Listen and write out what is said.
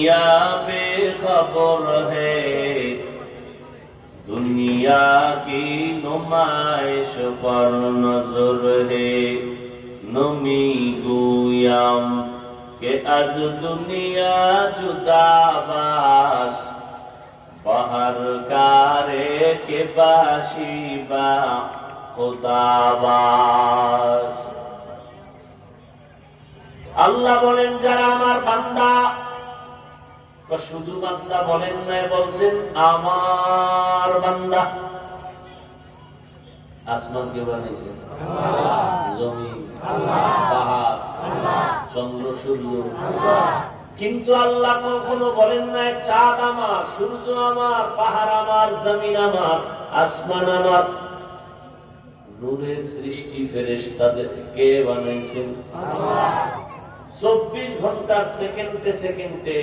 दुनिया बेखबर है, दुनिया की नुमाइश पर नजर है। नमी गुयाम के आज दुनिया जुदाबास, बाहर कारे के बाशिबा खुदाबास। আল্লাহ বলেন যারা আমার বান্দা, শুধু বান্দা বলেন নাই, বলছেন আমার বান্দা। আসমান কে বানাইছেন? জমিন, পাহাড়, চন্দ্র, সূর্য। কিন্তু আল্লাহ কখনো বলেন নাই চাঁদ আমার, সূর্য আমার, পাহাড় আমার, জমিন আমার, আসমান আমার। নূরের সৃষ্টি ফেরেশতাদের কে বানাইছেন? 24 ঘন্টার সেকেন্ডে সেকেন্ডে